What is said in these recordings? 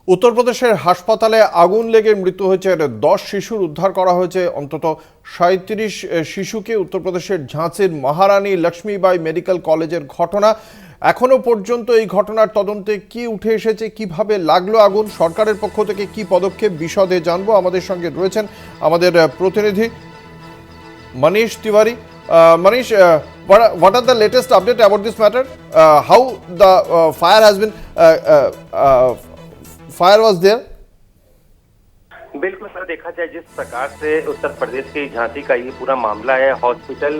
উত্তরপ্রদেশের হাসপাতালে আগুন লেগে মৃত্যু হয়েছে 10 শিশুর উদ্ধার করা হয়েছে অন্তত 37 শিশুকে। উত্তরপ্রদেশের ঝাঁসির মহারানী লক্ষ্মীবাই মেডিকেল কলেজের ঘটনা। এখনো পর্যন্ত এই ঘটনার তদন্তে কি উঠে এসেছে, কিভাবে লাগলো আগুন, সরকারের পক্ষ থেকে কি পদক্ষেপ, বিশদে জানবো। আমাদের সঙ্গে রয়েছেন আমাদের প্রতিনিধি মনীষ Tiwari. Manish, what are the latest update about this matter? How the fire has been fire was there? बिल्कुल सर, देखा जाए जिस प्रकार से उत्तर प्रदेश की झांसी का ये पूरा मामला है, हॉस्पिटल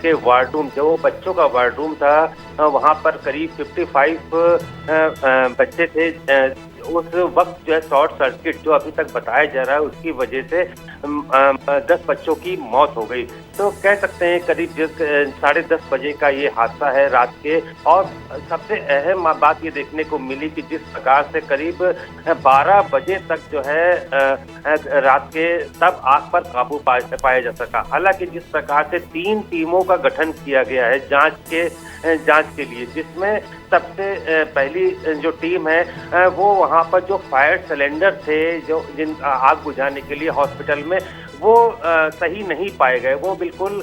के वार्ड रूम, जो बच्चों का वार्ड रूम था, वहां पर करीब 55 बच्चे थे। उस वक्त जो है शॉर्ट सर्किट जो अभी तक बताया जा रहा है उसकी वजह से 10 बच्चों की मौत हो गई। तो कह सकते हैं करीब 10:30 बजे का ये हादसा है रात के। और सबसे अहम बात ये देखने को मिली कि जिस प्रकार से करीब 12 बजे तक जो है रात के तब आग पर काबू पाया जा सका। हालांकि जिस प्रकार से 3 टीमों का गठन किया गया है जांच के लिए, जिसमें सबसे पहली जो टीम है वो वहां पर जो फायर सिलेंडर थे जो आग बुझाने के लिए हॉस्पिटल में, वो सही नहीं पाए गए। वो बिल्कुल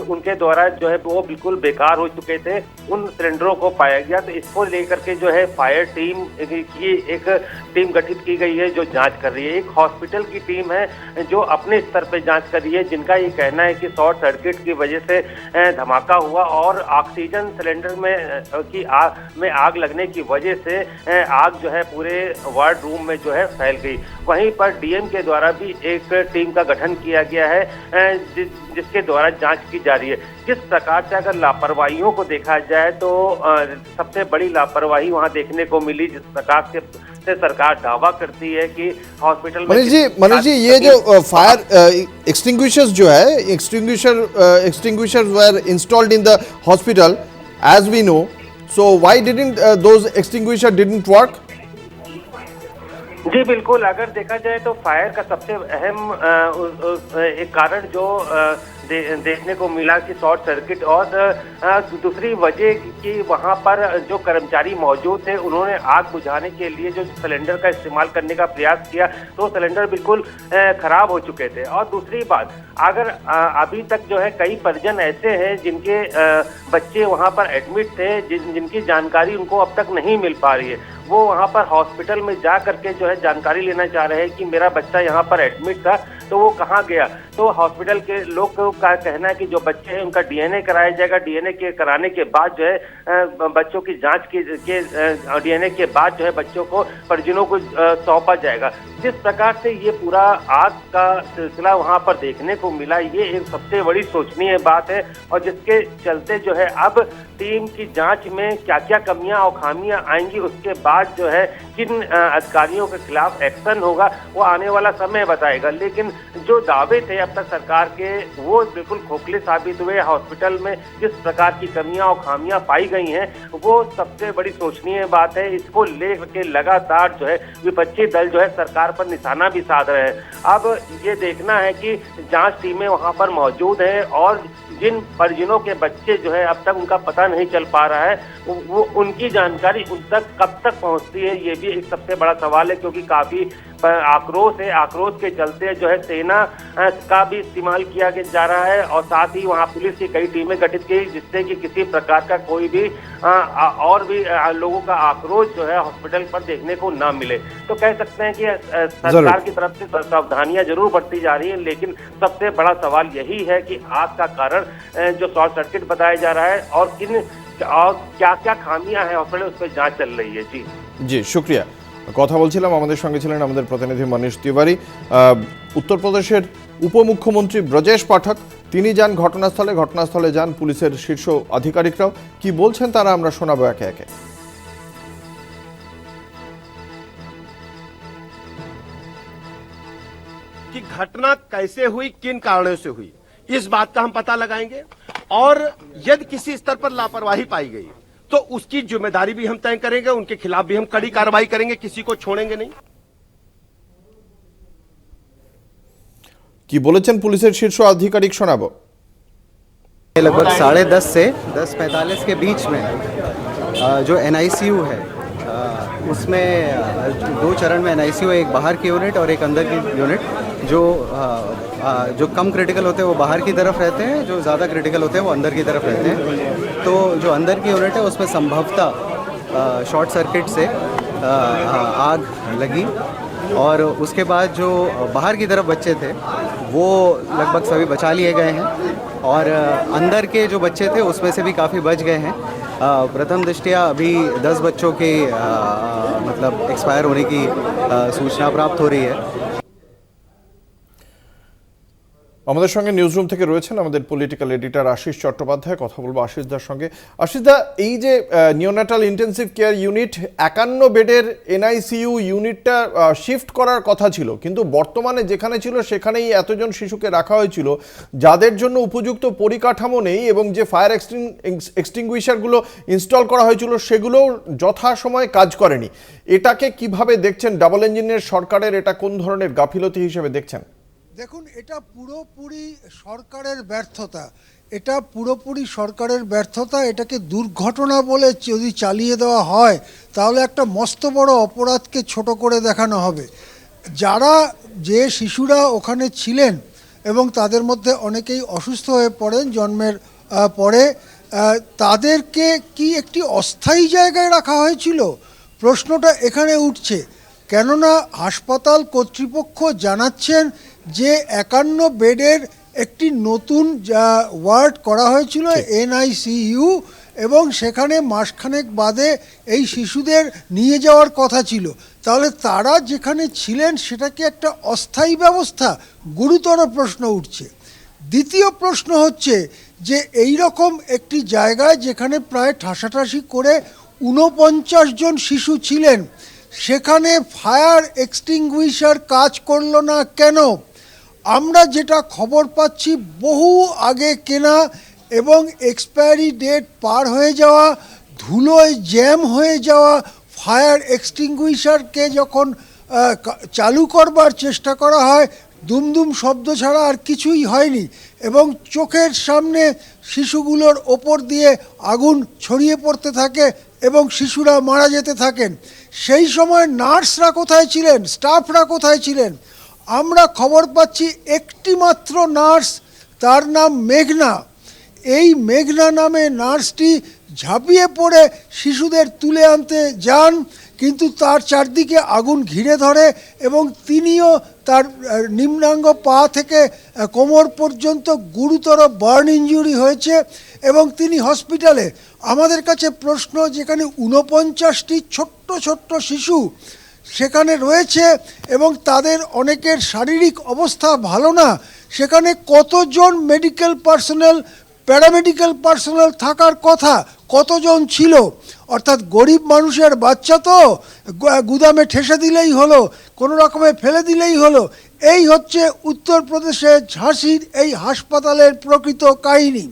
उनके द्वारा जो है वो बिल्कुल बेकार हो चुके थे। उन सिलेंडरों को पाया गया, तो इसको लेकर के जो है फायर टीम की एक टीम गठित की गई है जो जांच कर रही है। एक हॉस्पिटल की टीम है जो अपने स्तर पे जांच कर रही है, जिनका ये कहना है कि शॉर्ट सर्किट की वजह से धमाका हुआ और ऑक्सीजन सिलेंडर में आग लगने की वजह से आग जो है पूरे वार्ड रूम में जो है फैल गई। वहीं पर डीएम के द्वारा भी एक टीम का गठन किया गया है जिसके द्वारा जांच की जा रही है। जिस प्रकार से अगर लापरवाहियों को देखा जाए तो सबसे बड़ी लापरवाही वहां देखने को मिली। जिस प्रकार से सरकार दावा करती है कि हॉस्पिटल में मनीष जी, ये जो फायर एक्सटिंग्विशर्स जो है, extinguishers were installed in the hospital as we know, so why didn't those extinguisher didn't work? जी बिल्कुल, अगर देखा जाए तो फायर का सबसे अहम एक कारण जो देखने को मिला कि शॉर्ट सर्किट, और दूसरी वजह कि वहां पर जो कर्मचारी मौजूद थे उन्होंने आग बुझाने के लिए जो सिलेंडर का इस्तेमाल करने का प्रयास किया तो सिलेंडर बिल्कुल खराब हो चुके थे। और दूसरी बात, अगर अभी तक जो है कई परिजन ऐसे हैं जिनके बच्चे वहां पर एडमिट थे, जिनकी जानकारी उनको अब तक नहीं मिल पा रही है। वो वहां पर हॉस्पिटल में जा करके जो है जानकारी लेना चाह रहे हैं कि मेरा बच्चा यहाँ पर एडमिट था तो वो कहाँ गया। तो हॉस्पिटल के लोग का कहना है कि जो बच्चे हैं उनका डीएनए कराया जाएगा। डीएनए के कराने के बाद जो है बच्चों की जांच के डीएनए के बाद जो है बच्चों को परिजनों को सौंपा जाएगा। जिस प्रकार से ये पूरा आग का सिलसिला वहां पर देखने को मिला, ये एक सबसे बड़ी सोचनीय बात है। और जिसके चलते जो है अब टीम की जांच में क्या क्या कमियां और खामियां आएंगी, उसके बाद जो है किन अधिकारियों के खिलाफ एक्शन होगा वो आने वाला समय बताएगा। लेकिन जो दावे थे अब तक सरकार के, वो बिल्कुल खोखले साबित हुए। हॉस्पिटल में जिस प्रकार की कमियां और खामियां पाई गई हैं वो सबसे बड़ी सोचनीय बात है। इसको लेकर के लगातार जो है विपक्षी दल जो है सरकार पर निशाना भी साध रहे हैं। अब ये देखना है कि जांच टीमें वहां पर मौजूद हैं और जिन परिजनों के बच्चे जो है अब तक उनका पता नहीं चल पा रहा है, वो उनकी जानकारी उन तक कब तक पहुंचती है, ये भी एक सबसे बड़ा सवाल है। क्योंकि काफी आक्रोश है, आक्रोश के चलते जो है सेना का भी इस्तेमाल किया जा रहा है और साथ ही वहां पुलिस की कई टीमें गठित की, जिससे कि किसी प्रकार का कोई भी और भी लोगों का आक्रोश जो है हॉस्पिटल पर देखने को ना मिले। तो कह सकते हैं कि सरकार की तरफ से सावधानियां जरूर बरती जा रही है, लेकिन सबसे बड़ा सवाल यही है कि आग का कारण जो शॉर्ट सर्किट बताया जा रहा है और क्या क्या खामियां हैं हॉस्पिटल, उस पर जांच चल रही है। जी शुक्रिया। কথা বলছিলাম, আমাদের সঙ্গে ছিলেন আমাদের প্রতিনিধি মনীষ তিওয়ারি। উত্তরপ্রদেশের উপমুখ্যমন্ত্রী ব্রজেশ পাঠক তিনি যান ঘটনাস্থলে যান পুলিশের শীর্ষ আধিকারিকরাও কি বলছেন তারা আমরা শোনাবো একে একে। कि घटना कैसे हुई, किन कारणों से हुई, इस बात का हम पता लगाएंगे। और यदि किसी स्तर पर लापरवाही पाई गई तो उसकी जिम्मेदारी भी हम तय करेंगे, उनके खिलाफ भी हम कड़ी कार्रवाई करेंगे, किसी को छोड़ेंगे नहीं। কি বলেছেন পুলিশের শীর্ষ আধিকারিক শোনাবো। लगभग 10:30 से 10:45 के बीच में जो NICU है उसमें 2 चरण में एनआईसीयू, एक बाहर की यूनिट और एक अंदर की यूनिट। जो कम क्रिटिकल होते हैं वो बाहर की तरफ रहते हैं, जो ज़्यादा क्रिटिकल होते हैं वो अंदर की तरफ रहते हैं। तो जो अंदर की यूनिट है उसमें संभवतः शॉर्ट सर्किट से आग लगी, और उसके बाद जो बाहर की तरफ बच्चे थे वो लगभग सभी बचा लिए गए हैं, और अंदर के जो बच्चे थे उसमें से भी काफ़ी बच गए हैं। प्रथम दृष्टया अभी 10 बच्चों के मतलब एक्सपायर होने की सूचना प्राप्त हो रही है। আমাদের সঙ্গে নিউজরুম থেকে রয়েছেন আমাদের পলিটিক্যাল এডিটর আশিস চট্টোপাধ্যায়। কথা বলবো আশিসদার সঙ্গে। আশিসদা, এই যে নিওনাটাল ইন্টেন্সিভ কেয়ার ইউনিট 51 বেডের এনআইসিইউ ইউনিটটা শিফট করার কথা ছিল, কিন্তু বর্তমানে যেখানে ছিল সেখানেই এতজন শিশুকে রাখা হয়েছিল যাদের জন্য উপযুক্ত পরিকাঠামো নেই, এবং যে ফায়ার এক্সটিংগুইশারগুলো ইনস্টল করা হয়েছিল সেগুলো যথাসময়ে কাজ করেনি। এটাকে কিভাবে দেখছেন? ডাবল ইঞ্জিনের সরকারের এটা কোন ধরনের গাফিলতি হিসেবে দেখছেন? দেখুন, এটা পুরোপুরি সরকারের ব্যর্থতা। এটা পুরোপুরি সরকারের ব্যর্থতা। এটাকে দুর্ঘটনা বলে যদি চালিয়ে দেওয়া হয় তাহলে একটা মস্ত বড় অপরাধকে ছোট করে দেখানো হবে। যে শিশুরা ওখানে ছিলেন এবং তাদের মধ্যে অনেকেই অসুস্থ হয়ে পড়েন জন্মের পরে, তাদেরকে কি একটি অস্থায়ী জায়গায় রাখা হয়েছিল? প্রশ্নটা এখানে উঠছে। কেননা হাসপাতাল কর্তৃপক্ষ জানাচ্ছেন যে 51 বেডের একটি নতুন ওয়ার্ড করা হয়েছিল এনআইসিইউ, এবং সেখানে মাসখানেক বাদে এই শিশুদের নিয়ে যাওয়ার কথা ছিল। তাহলে তারা যেখানে ছিলেন সেটা কি একটা অস্থায়ী ব্যবস্থা? গুরুতর প্রশ্ন উঠছে। দ্বিতীয় প্রশ্ন হচ্ছে যে এই রকম একটি জায়গায় যেখানে প্রায় ঠাসাঠাসি করে 49 জন শিশু ছিলেন, সেখানে ফায়ার এক্সটিংগুইশার কাজ করলো না কেন? আমরা যেটা খবর পাচ্ছি, বহু আগে কেনা এবং এক্সপায়ারি ডেট পার হয়ে যাওয়া, ধুলোয় জ্যাম হয়ে যাওয়া ফায়ার এক্সটিংগুইশারকে যখন চালু করবার চেষ্টা করা হয়, দুমদুম শব্দ ছাড়া আর কিছুই হয়নি, এবং চোখের সামনে শিশুগুলোর ওপর দিয়ে আগুন ছড়িয়ে পড়তে থাকে এবং শিশুরা মারা যেতে থাকেন। সেই সময় নার্সরা কোথায় ছিলেন? স্টাফরা কোথায় ছিলেন? আমরা খবর পাচ্ছি একটি মাত্র নার্স, তার নাম মেঘনা। এই মেঘনা নামে নার্সটি ঝাঁপিয়ে পড়ে শিশুদের তুলে আনতে যান, কিন্তু তার চারদিকে আগুন ঘিরে ধরে এবং তিনিও তার নিম্নাঙ্গ পা থেকে কোমর পর্যন্ত গুরুতর বার্ন ইনজুরি হয়েছে এবং তিনি হসপিটালে। আমাদের কাছে প্রশ্ন, যেখানে 49টি ছোট্ট ছোট্ট শিশু সেখানে রয়েছে এবং তাদের অনেকের শারীরিক অবস্থা ভালো না, সেখানে কতজন মেডিকেল পার্সোনেল, প্যারামেডিক্যাল পার্সোনেল থাকার কথা, কতজন ছিল? অর্থাৎ গরিব মানুষের বাচ্চা তো গুদামে ঠেসে দিলেই হলো, কোনো রকমে ফেলে দিলেই হলো। এই হচ্ছে উত্তরপ্রদেশের ঝাঁসির এই হাসপাতালের প্রকৃত কাহিনী।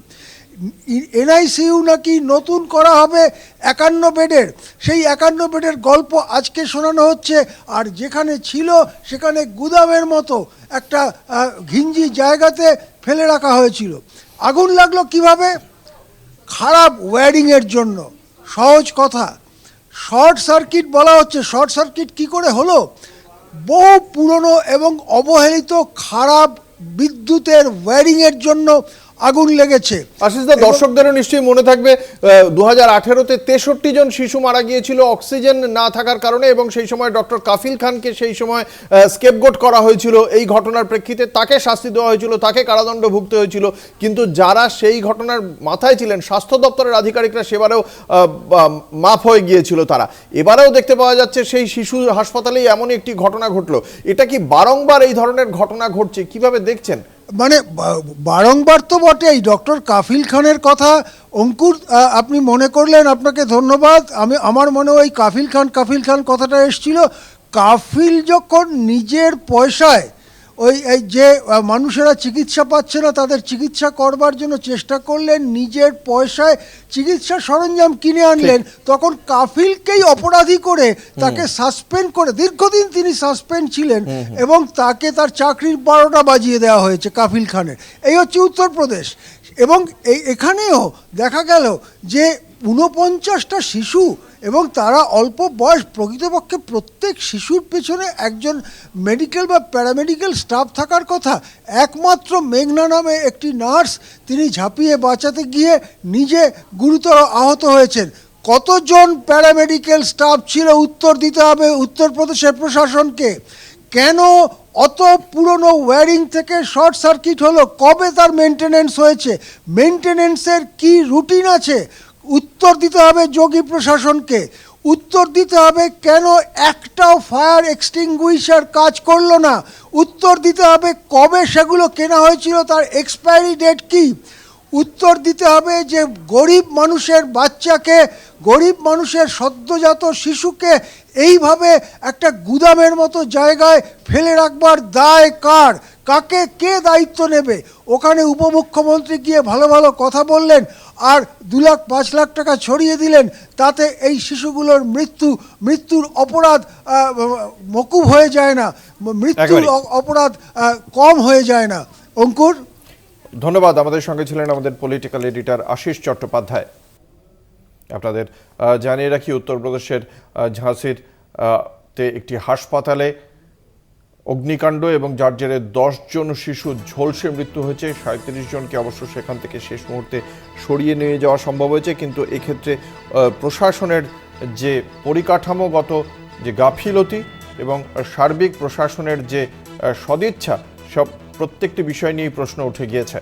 এনআইসিইউ নাকি নতুন করা হবে 51 বেডের, সেই 51 বেডের গল্প আজকে শোনানো হচ্ছে, আর যেখানে ছিল সেখানে গুদামের মতো একটা ঘিঞ্জি জায়গাতে ফেলে রাখা হয়েছিল। আগুন লাগলো কিভাবে? খারাপ ওয়্যারিংয়ের জন্য। সহজ কথা, শর্ট সার্কিট বলা হচ্ছে। শর্ট সার্কিট কি করে হলো? বহু পুরনো এবং অবহেলিত খারাপ বিদ্যুতের ওয়্যারিংয়ের জন্য আগুন লেগেছে। আশিসদা, দর্শকদেরও নিশ্চয়ই মনে থাকবে 2018-তে 63 জন শিশু মারা গিয়েছিল অক্সিজেন না থাকার কারণে, এবং সেই সময় ডক্টর কাফিল খানকে সেই সময় স্কেপগোট করা হয়েছিল। এই ঘটনার প্রেক্ষিতে তাকে শাস্তি দেওয়া হয়েছিল, তাকে কারাদণ্ড ভুগতে হয়েছিল, কিন্তু যারা সেই ঘটনার মাথায় ছিলেন স্বাস্থ্য দপ্তরের আধিকারিকরা সেবারেও মাফ হয়ে গিয়েছিল তারা। এবারেও দেখতে পাওয়া যাচ্ছে সেই শিশু হাসপাতালেই এমনই একটি ঘটনা ঘটলো। এটা কি বারংবার এই ধরনের ঘটনা ঘটছে? কিভাবে দেখছেন? মানে বারংবার তো বটেই। ডক্টর কাফিল খানের কথা অঙ্কুর আপনি মনে করলেন, আপনাকে ধন্যবাদ। আমার মনে ওই কাফিল খান কথাটা এসেছিল। কাফিল যখন নিজের পয়সায় ওই যে মানুষেরা চিকিৎসা পাচ্ছে না তাদের চিকিৎসা করবার জন্য চেষ্টা করলেন, নিজের পয়সায় চিকিৎসা সরঞ্জাম কিনে আনলেন, তখন কাফিলকেই অপরাধী করে তাকে সাসপেন্ড করে, দীর্ঘদিন তিনি সাসপেন্ড ছিলেন এবং তাকে তার চাকরির 12টা বাজিয়ে দেওয়া হয়েছে কাফিল খানের। এই হচ্ছে উত্তরপ্রদেশ। এবং এখানেও দেখা গেল যে 49টা শিশু এবং তারা অল্প বয়স, প্রকৃতপক্ষে প্রত্যেক শিশুর পেছনে একজন মেডিকেল বা প্যারামেডিক্যাল স্টাফ থাকার কথা। একমাত্র মেঘনা নামে একটি নার্স, তিনি ঝাঁপিয়ে বাঁচাতে গিয়ে নিজে গুরুতর আহত হয়েছেন। কতজন প্যারামেডিক্যাল স্টাফ ছিল উত্তর দিতে হবে উত্তরপ্রদেশের প্রশাসনকে। কেন অত পুরনো ওয়্যারিং থেকে শর্ট সার্কিট হলো, কবে তার মেনটেনেন্স হয়েছে, মেনটেনেন্সের কি রুটিন আছে, উত্তর দিতে হবে যোগী প্রশাসনকে। উত্তর দিতে হবে কেন একটাও ফায়ার এক্সটিংগুইশার কাজ করলো না। উত্তর দিতে হবে কবে সেগুলো কেনা হয়েছিল, তার এক্সপায়ারি ডেট কি। উত্তর দিতে হবে যে গরিব মানুষের বাচ্চাকে, গরিব মানুষের সদ্যজাত শিশুকে এইভাবে একটা গুদামের মতো জায়গায় ফেলে রাখবার দায় কার, কাকে, কে দায়িত্ব নেবে। ওখানে উপমুখ্যমন্ত্রী গিয়ে ভালো ভালো কথা বললেন আর 2 লাখ 5 লাখ টাকা ছড়িয়ে দিলেন, তাতে এই শিশুগুলোর মৃত্যুর অপরাধ মকুব হয়ে যায় না, মৃত্যুর অপরাধ কম হয়ে যায় না। অঙ্কুর, ধন্যবাদ। আমাদের সঙ্গে ছিলেন আমাদের পলিটিক্যাল এডিটর আশিস চট্টোপাধ্যায়। আপনাদের জানিয়ে রাখি, উত্তরপ্রদেশের ঝাঁসির তে একটি হাসপাতালে অগ্নিকাণ্ড এবং যার জেরে 10 জন শিশু ঝলসে মৃত্যু হয়েছে। 37 জনকে অবশ্য সেখান থেকে শেষ মুহূর্তে সরিয়ে নিয়ে যাওয়া সম্ভব হয়েছে, কিন্তু এক্ষেত্রে প্রশাসনের যে পরিকাঠামোগত যে গাফিলতি এবং সার্বিক প্রশাসনের যে সদিচ্ছা, সব প্রত্যেকটি বিষয় নিয়েই প্রশ্ন উঠে গিয়েছে।